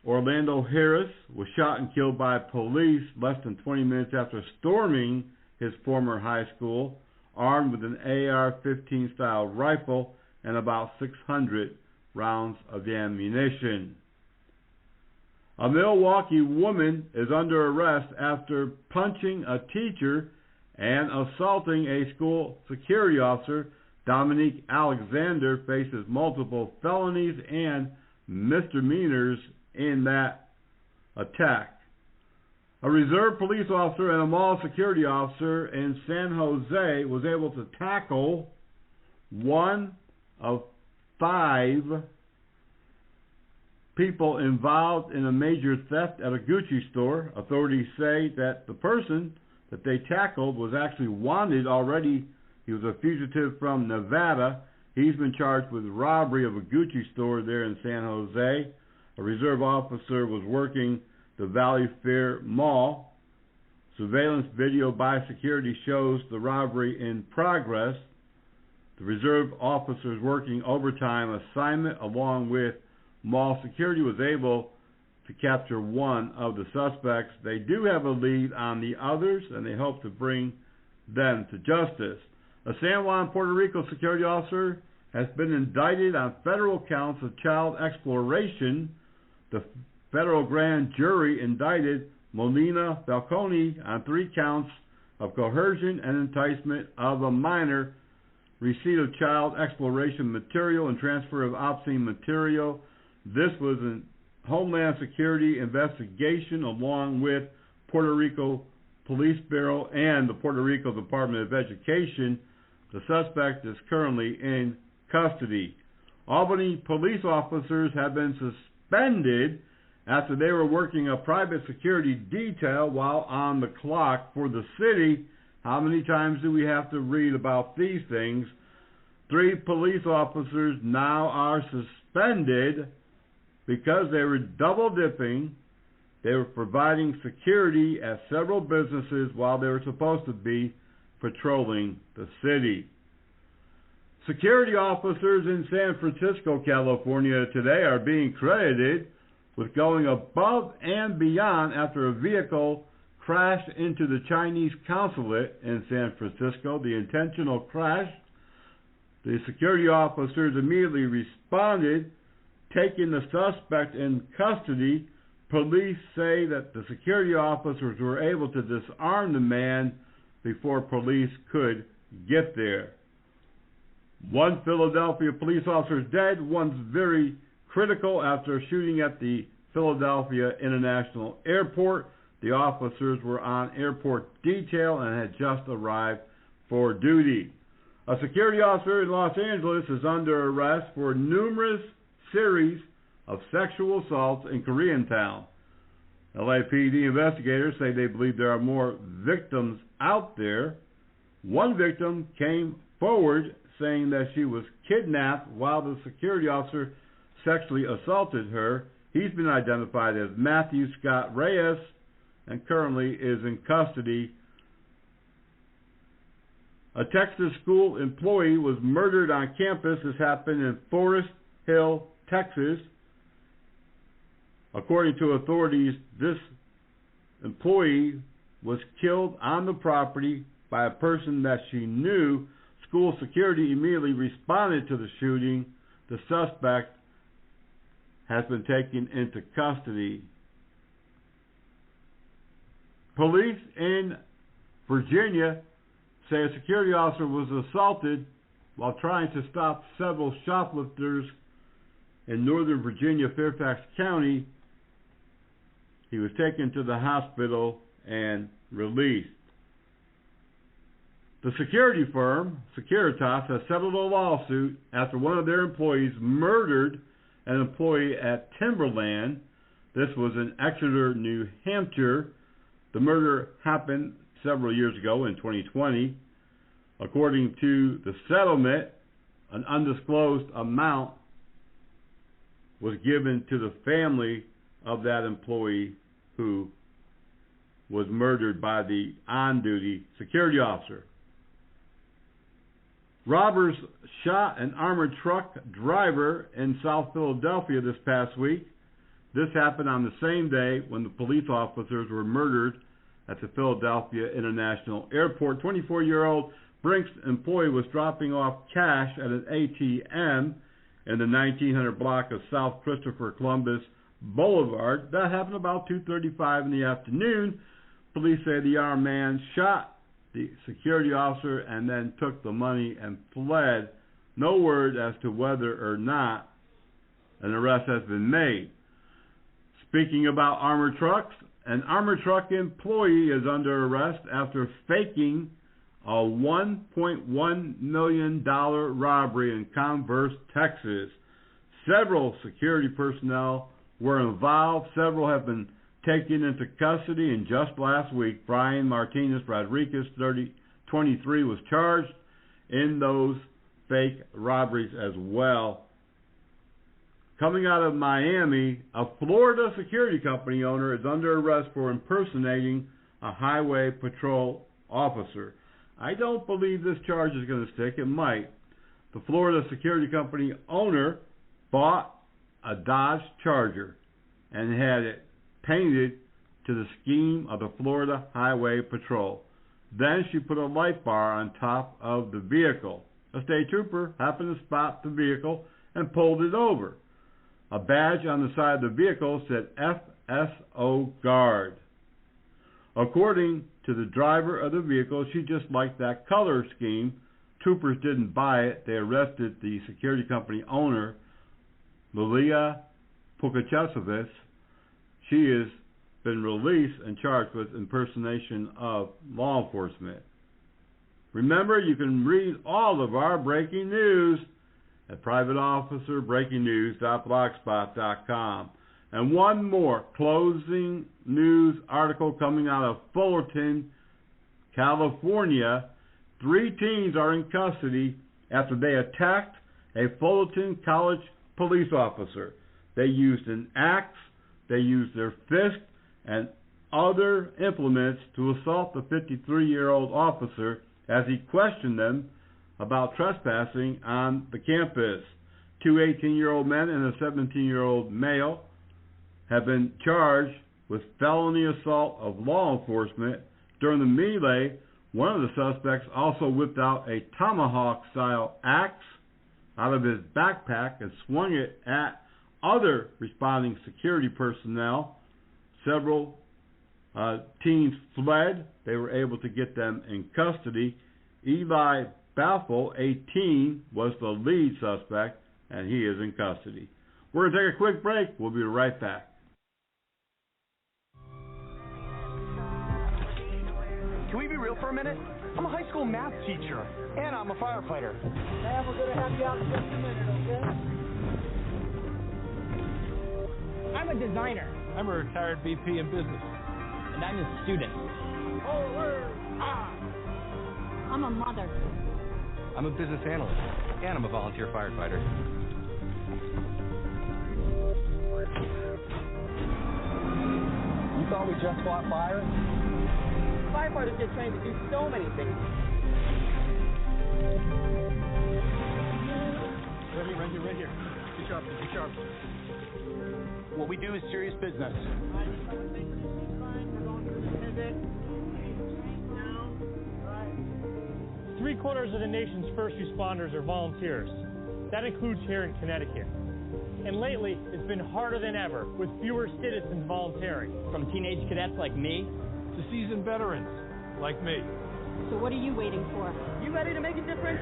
Orlando Harris was shot and killed by police less than 20 minutes after storming his former high school, armed with an AR-15 style rifle and about 600 rounds of ammunition. A Milwaukee woman is under arrest after punching a teacher and assaulting a school security officer. Dominique Alexander faces multiple felonies and misdemeanors in that attack. A reserve police officer and a mall security officer in San Jose was able to tackle one of 5 people involved in a major theft at a Gucci store. Authorities say that the person that they tackled was actually wanted already. He was a fugitive from Nevada. He's been charged with robbery of a Gucci store there in San Jose. A reserve officer was working the Valley Fair Mall. Surveillance video by security shows the robbery in progress. The reserve officers working overtime assignment along with mall security was able to capture one of the suspects. They do have a lead on the others, and they hope to bring them to justice. A San Juan, Puerto Rico security officer has been indicted on federal counts of child exploration. The federal grand jury indicted Molina Falcone on 3 counts of coercion and enticement of a minor, receipt of child exploration material, and transfer of obscene material. This was a Homeland Security investigation along with Puerto Rico Police Bureau and the Puerto Rico Department of Education. The suspect is currently in custody. Albany police officers have been suspended after they were working a private security detail while on the clock for the city. How many times do we have to read about these things? 3 police officers now are suspended because they were double dipping. They were providing security at several businesses while they were supposed to be patrolling the city. Security officers in San Francisco, California today are being credited with going above and beyond after a vehicle crashed into the Chinese consulate in San Francisco. The intentional crash, the security officers immediately responded, taking the suspect in custody. Police say that the security officers were able to disarm the man before police could get there. 1 Philadelphia police officer is dead. One's very critical after shooting at the Philadelphia International Airport. The officers were on airport detail and had just arrived for duty. A security officer in Los Angeles is under arrest for numerous series of sexual assaults in Koreatown. LAPD investigators say they believe there are more victims out there. One victim came forward saying that she was kidnapped while the security officer sexually assaulted her. He's been identified as Matthew Scott Reyes and currently is in custody. A Texas school employee was murdered on campus. This happened in Forest Hill, Texas. According to authorities, this employee was killed on the property by a person that she knew. School security immediately responded to the shooting. The suspect has been taken into custody. Police in Virginia say a security officer was assaulted while trying to stop several shoplifters in Northern Virginia, Fairfax County. He was taken to the hospital and released. The security firm, Securitas, has settled a lawsuit after one of their employees murdered an employee at Timberland. This was in Exeter, New Hampshire. The murder happened several years ago in 2020. According to the settlement, an undisclosed amount was given to the family of that employee who was murdered by the on-duty security officer. Robbers shot an armored truck driver in South Philadelphia this past week. This happened on the same day when the police officers were murdered at the Philadelphia International Airport. 24-year-old Brinks employee was dropping off cash at an ATM in the 1900 block of South Christopher Columbus Boulevard. That happened about 2:35 in the afternoon. Police say the armed man shot the security officer and then took the money and fled. No word as to whether or not an arrest has been made. Speaking about armored trucks, an armored truck employee is under arrest after faking a $1.1 million robbery in Converse, Texas. Several security personnel were involved. Several have been taken into custody, and just last week, Brian Martinez Rodriguez, 23, was charged in those fake robberies as well. Coming out of Miami, a Florida security company owner is under arrest for impersonating a highway patrol officer. I don't believe this charge is going to stick. It might. The Florida security company owner bought a Dodge Charger and had it painted to the scheme of the Florida Highway Patrol. Then she put a light bar on top of the vehicle. A state trooper happened to spot the vehicle and pulled it over. A badge on the side of the vehicle said FSO Guard. According to the driver of the vehicle, she just liked that color scheme. Troopers didn't buy it. They arrested the security company owner, Lilia Pukachesovich. She has been released and charged with impersonation of law enforcement. Remember, you can read all of our breaking news at privateofficerbreakingnews.blogspot.com. And one more closing news article coming out of Fullerton, California. 3 teens are in custody after they attacked a Fullerton College police officer. They used an axe, they used their fist, and other implements to assault the 53-year-old officer as he questioned them about trespassing on the campus. 2 18-year-old men and a 17-year-old male have been charged with felony assault of law enforcement. During the melee, one of the suspects also whipped out a tomahawk-style axe out of his backpack and swung it at other responding security personnel. Several teens fled. They were able to get them in custody. Eli Baffle, 18, was the lead suspect, and he is in custody. We're going to take a quick break. We'll be right back. Can we be real for a minute? I'm a high school math teacher, and I'm a firefighter. Man, we're going to have you out in just a minute, okay? I'm a designer. I'm a retired VP in business. And I'm a student. I'm a mother. I'm a business analyst, and I'm a volunteer firefighter. You thought we just fought fire? Firefighters get trained to do so many things. Right here. Be sharp. What we do is serious business. Three-quarters of the nation's first responders are volunteers. That includes here in Connecticut. And lately, it's been harder than ever, with fewer citizens volunteering. From teenage cadets like me to seasoned veterans like me. So what are you waiting for? You ready to make a difference?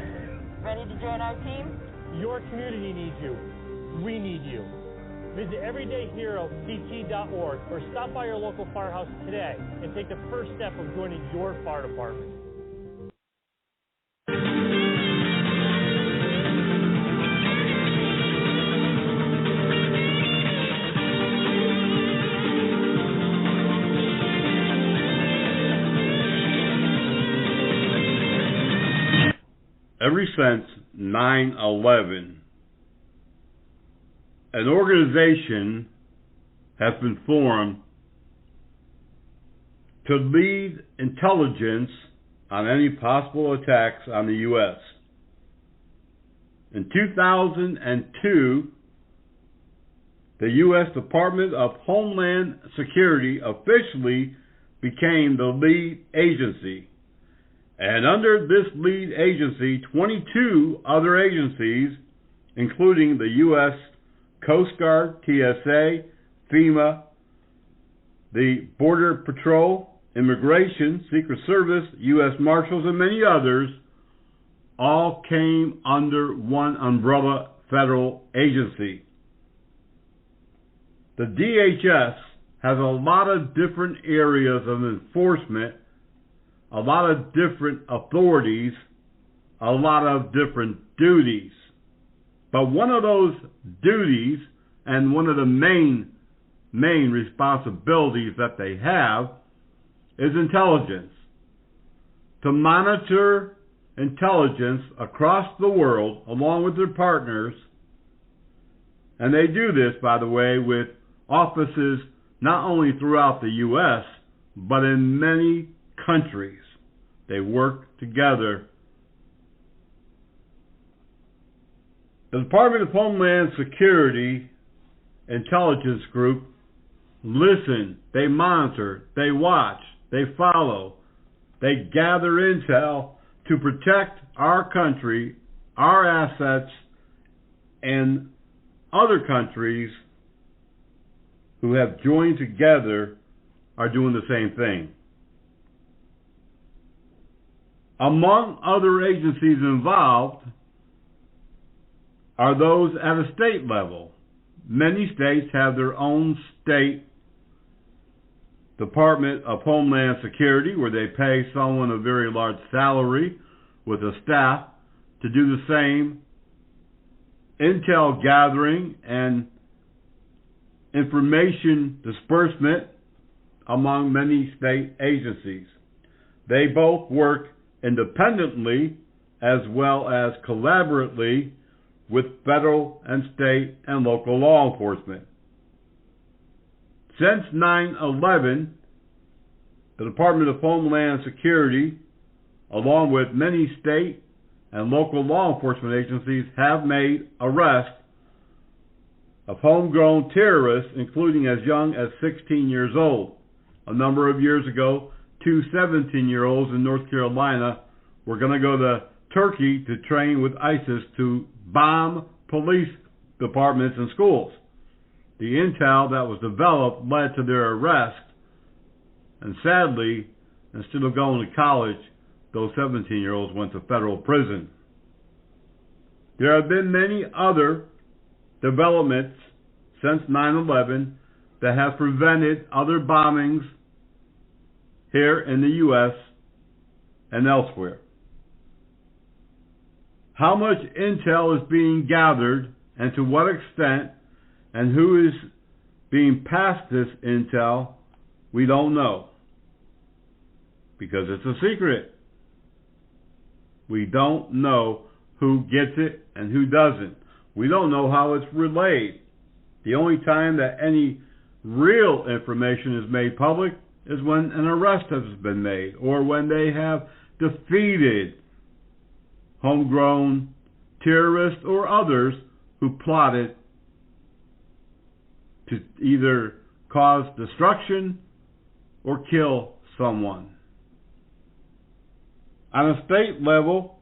Ready to join our team? Your community needs you. We need you. Visit everydayheropt.org or stop by your local firehouse today and take the first step of joining your fire department. Ever since 9/11, an organization has been formed to lead intelligence on any possible attacks on the U.S. In 2002, the U.S. Department of Homeland Security officially became the lead agency. And under this lead agency, 22 other agencies, including the U.S. Coast Guard, TSA, FEMA, the Border Patrol, Immigration, Secret Service, U.S. Marshals, and many others, all came under one umbrella federal agency. The DHS has a lot of different areas of enforcement, a lot of different authorities, a lot of different duties. But one of those duties and one of the main responsibilities that they have is intelligence. To monitor intelligence across the world along with their partners. And they do this, by the way, with offices not only throughout the U.S., but in many countries. They work together. The Department of Homeland Security Intelligence Group listen, they monitor, they watch, they follow, they gather intel to protect our country, our assets, and other countries who have joined together are doing the same thing. Among other agencies involved are those at a state level. Many states have their own state Department of Homeland Security, where they pay someone a very large salary with a staff to do the same intel gathering and information disbursement among many state agencies. They both work independently as well as collaboratively with federal and state and local law enforcement. Since 9/11, the Department of Homeland Security, along with many state and local law enforcement agencies, have made arrests of homegrown terrorists, including as young as 16 years old. A number of years ago, 2 17-year-olds in North Carolina were going to go to Turkey to train with ISIS to bomb police departments and schools. The intel that was developed led to their arrest, and sadly, instead of going to college, those 17-year-olds went to federal prison. There have been many other developments since 9/11 that have prevented other bombings here in the U.S. and elsewhere. How much intel is being gathered and to what extent and who is being passed this intel, we don't know, because it's a secret. We don't know who gets it and who doesn't. We don't know how it's relayed. The only time that any real information is made public is when an arrest has been made or when they have defeated homegrown terrorists or others who plotted to either cause destruction or kill someone. On a state level,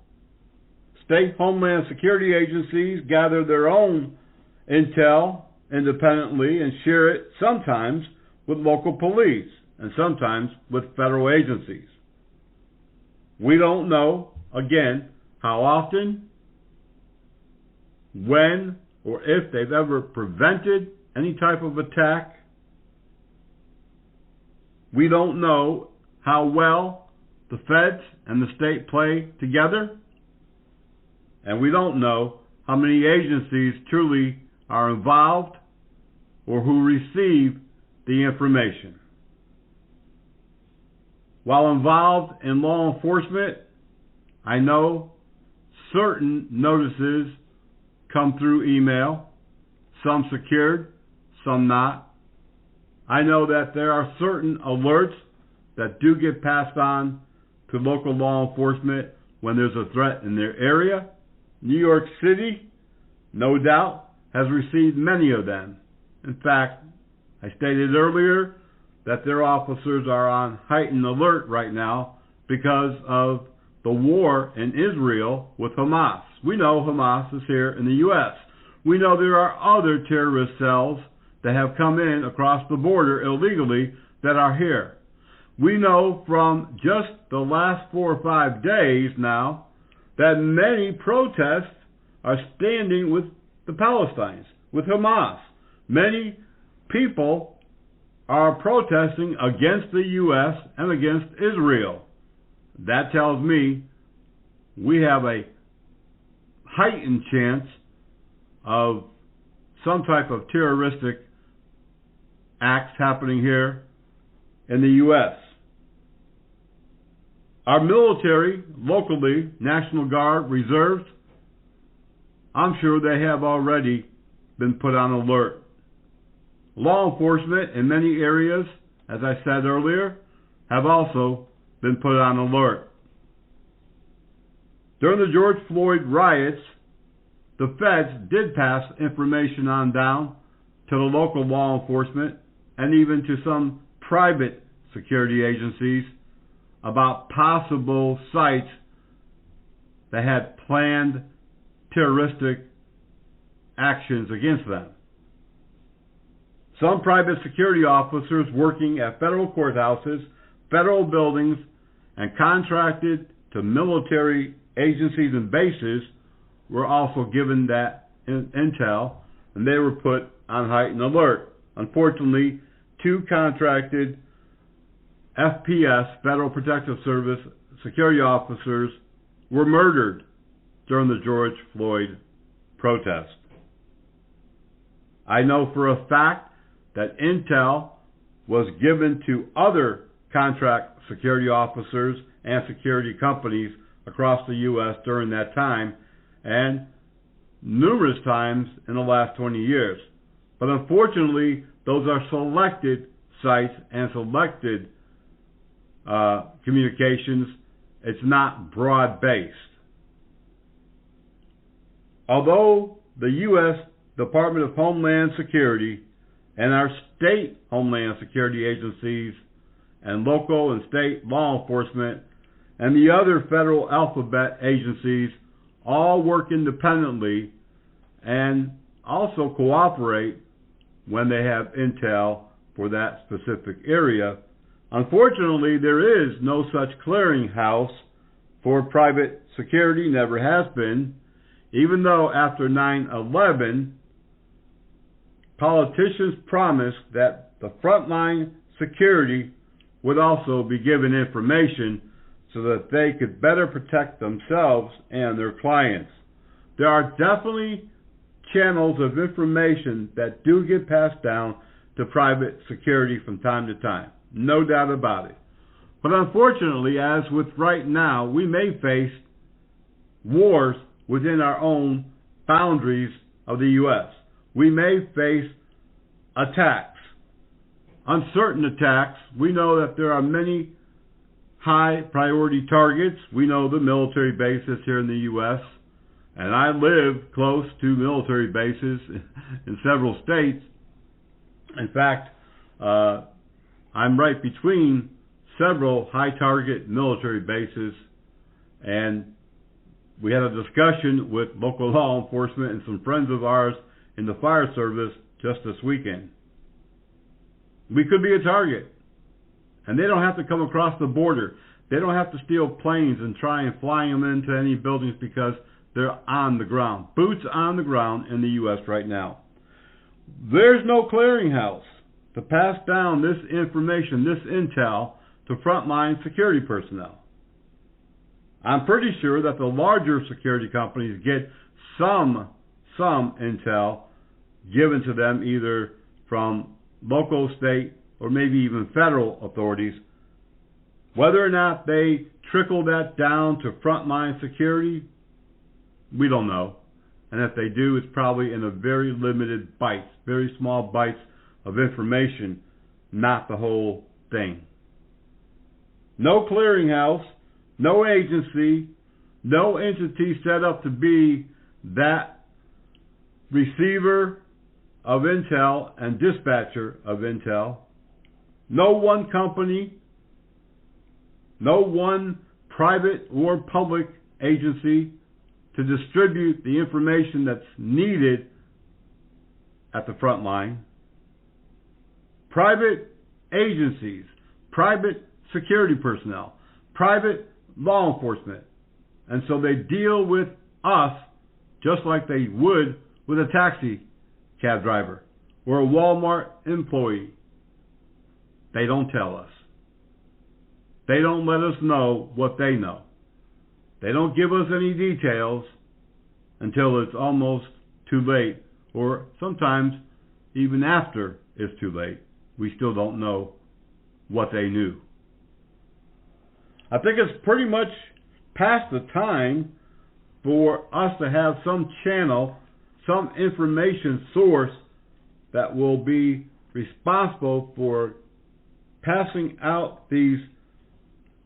state homeland security agencies gather their own intel independently and share it sometimes with local police and sometimes with federal agencies. We don't know, again, how often, when, or if they've ever prevented any type of attack. We don't know how well the feds and the state play together. And we don't know how many agencies truly are involved or who receive the information. While involved in law enforcement, I know certain notices come through email, some secured, some not. I know that there are certain alerts that do get passed on to local law enforcement when there's a threat in their area. New York City, no doubt, has received many of them. In fact, I stated earlier that their officers are on heightened alert right now because of the war in Israel with Hamas. We know Hamas is here in the U.S. We know there are other terrorist cells that have come in across the border illegally that are here. We know from just the last 4 or 5 days now that many protests are standing with the Palestinians, with Hamas. Many people are protesting against the U.S. and against Israel. That tells me we have a heightened chance of some type of terroristic acts happening here in the U.S. Our military, locally, National Guard, reserves, I'm sure they have already been put on alert. Law enforcement in many areas, as I said earlier, have also been put on alert. During the George Floyd riots, the feds did pass information on down to the local law enforcement and even to some private security agencies about possible sites that had planned terroristic actions against them. Some private security officers working at federal courthouses, federal buildings, and contracted to military agencies and bases were also given that intel, and they were put on heightened alert. Unfortunately, 2 contracted FPS, Federal Protective Service, security officers were murdered during the George Floyd protest. I know for a fact that intel was given to other contract security officers and security companies across the U.S. during that time, and numerous times in the last 20 years. But unfortunately, those are selected sites and selected communications. It's not broad-based. Although the U.S. Department of Homeland Security and our state Homeland Security agencies and local and state law enforcement and the other federal alphabet agencies all work independently and also cooperate when they have intel for that specific area. Unfortunately, there is no such clearinghouse for private security, never has been, even though after 9/11, politicians promised that the frontline security would also be given information so that they could better protect themselves and their clients. There are definitely channels of information that do get passed down to private security from time to time. No doubt about it. But unfortunately, as with right now, we may face wars within our own boundaries of the U.S. We may face attacks, uncertain attacks. We know that there are many high priority targets. We know the military bases here in the U.S., and I live close to military bases in several states. In fact, I'm right between several high target military bases, and we had a discussion with local law enforcement and some friends of ours in the fire service just this weekend. We could be a target, and they don't have to come across the border. They don't have to steal planes and try and fly them into any buildings because they're on the ground. Boots on the ground in the U.S. right now. There's no clearinghouse to pass down this information, this intel, to frontline security personnel. I'm pretty sure that the larger security companies get some intel given to them either from local, state, or maybe even federal authorities. Whether or not they trickle that down to frontline security, we don't know. And if they do, it's probably in a very limited bites, very small bites of information, not the whole thing. No clearinghouse, no agency, no entity set up to be that receiver of intel and dispatcher of intel. No one company, no one private or public agency to distribute the information that's needed at the front line. Private agencies, private security personnel, private law enforcement. And so they deal with us just like they would with a taxi cab driver or a Walmart employee. They don't tell us. They don't let us know what they know. They don't give us any details until it's almost too late, or sometimes even after it's too late. We still don't know what they knew. I think it's pretty much past the time for us to have some channel, some information source that will be responsible for passing out these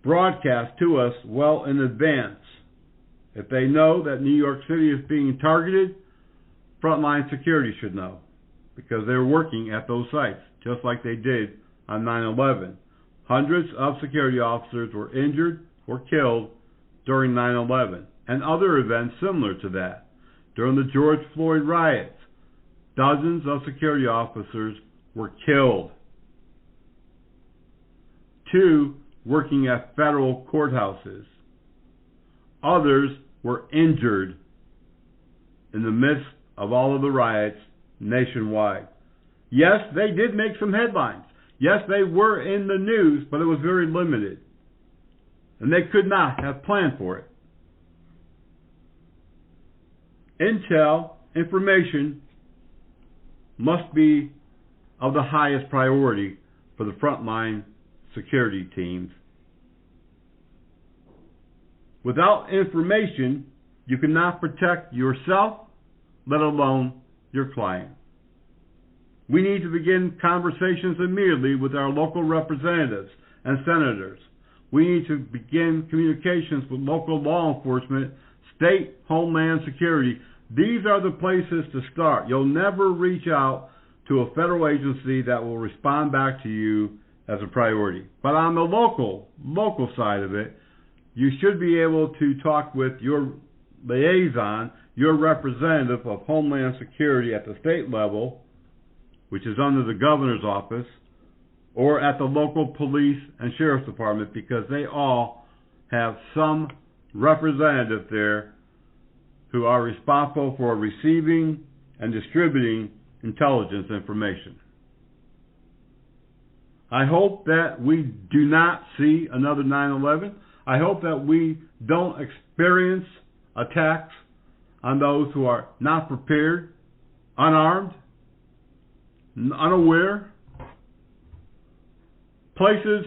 broadcasts to us well in advance. If they know that New York City is being targeted, frontline security should know, because they're working at those sites, just like they did on 9/11. Hundreds of security officers were injured or killed during 9/11 and other events similar to that. During the George Floyd riots, dozens of security officers were killed. 2 working at federal courthouses. Others were injured in the midst of all of the riots nationwide. Yes, they did make some headlines. Yes, they were in the news, but it was very limited. And they could not have planned for it. Intel, information, must be of the highest priority for the frontline security teams. Without information, you cannot protect yourself, let alone your client. We need to begin conversations immediately with our local representatives and senators. We need to begin communications with local law enforcement, state, homeland security. These are the places to start. You'll never reach out to a federal agency that will respond back to you as a priority. But on the local side of it, you should be able to talk with your liaison, your representative of Homeland Security at the state level, which is under the governor's office, or at the local police and sheriff's department, because they all have some representative there who are responsible for receiving and distributing intelligence information. I hope that we do not see another 9/11. I hope that we don't experience attacks on those who are not prepared, unarmed, unaware. Places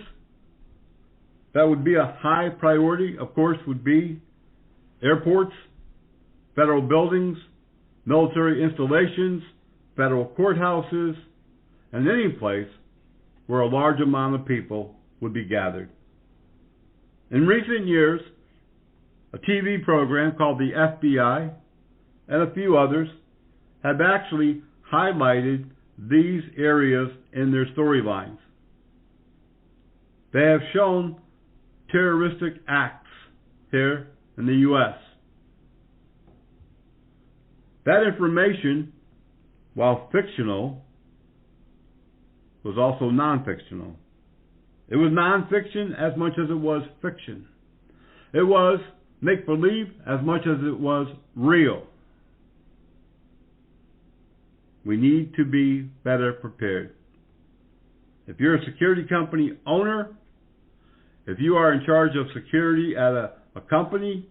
that would be a high priority, of course, would be airports, federal buildings, military installations, federal courthouses, and any place where a large amount of people would be gathered. In recent years, a TV program called the FBI and a few others have actually highlighted these areas in their storylines. They have shown terroristic acts here in the U.S. That information, while fictional, was also non-fictional. It was non-fiction as much as it was fiction. It was make-believe as much as it was real. We need to be better prepared. If you're a security company owner, if you are in charge of security at a company,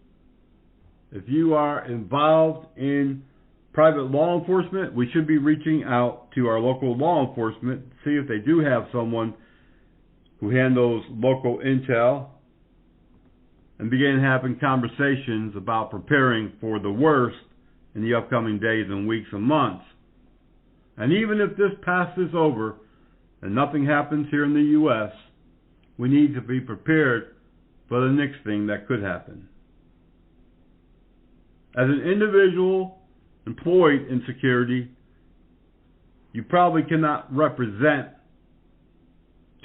if you are involved in private law enforcement, we should be reaching out to our local law enforcement to see if they do have someone who handles local intel and begin having conversations about preparing for the worst in the upcoming days and weeks and months. And even if this passes over and nothing happens here in the U.S., we need to be prepared for the next thing that could happen. As an individual employed in security, you probably cannot represent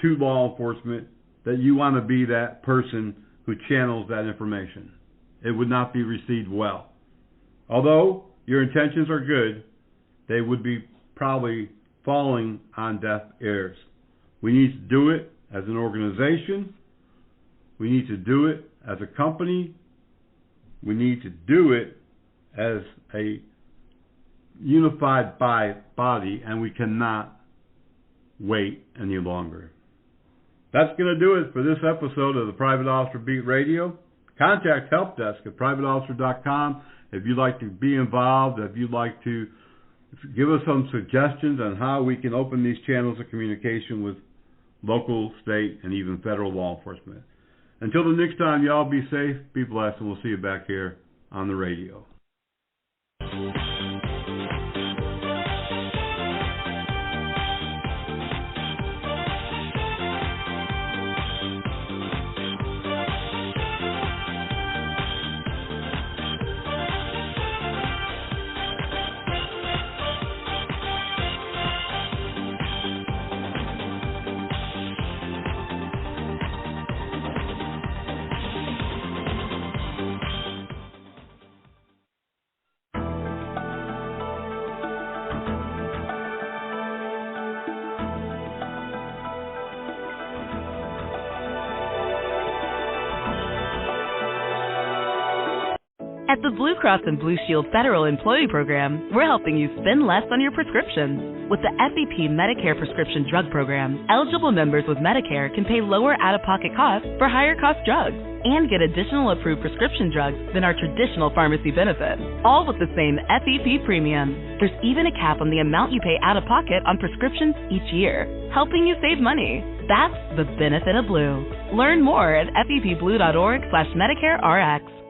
to law enforcement that you want to be that person who channels that information. It would not be received well. Although your intentions are good, they would be probably falling on deaf ears. We need to do it as an organization. We need to do it as a company. We need to do it as a unified body, and we cannot wait any longer. That's going to do it for this episode of the Private Officer Beat Radio. Contact Help Desk at privateofficer.com if you'd like to be involved, if you'd like to give us some suggestions on how we can open these channels of communication with local, state, and even federal law enforcement. Until the next time, y'all be safe, be blessed, and we'll see you back here on the radio. At the Blue Cross and Blue Shield Federal Employee Program, we're helping you spend less on your prescriptions. With the FEP Medicare Prescription Drug Program, eligible members with Medicare can pay lower out-of-pocket costs for higher-cost drugs and get additional approved prescription drugs than our traditional pharmacy benefits, all with the same FEP premium. There's even a cap on the amount you pay out-of-pocket on prescriptions each year, helping you save money. That's the benefit of Blue. Learn more at fepblue.org/MedicareRx.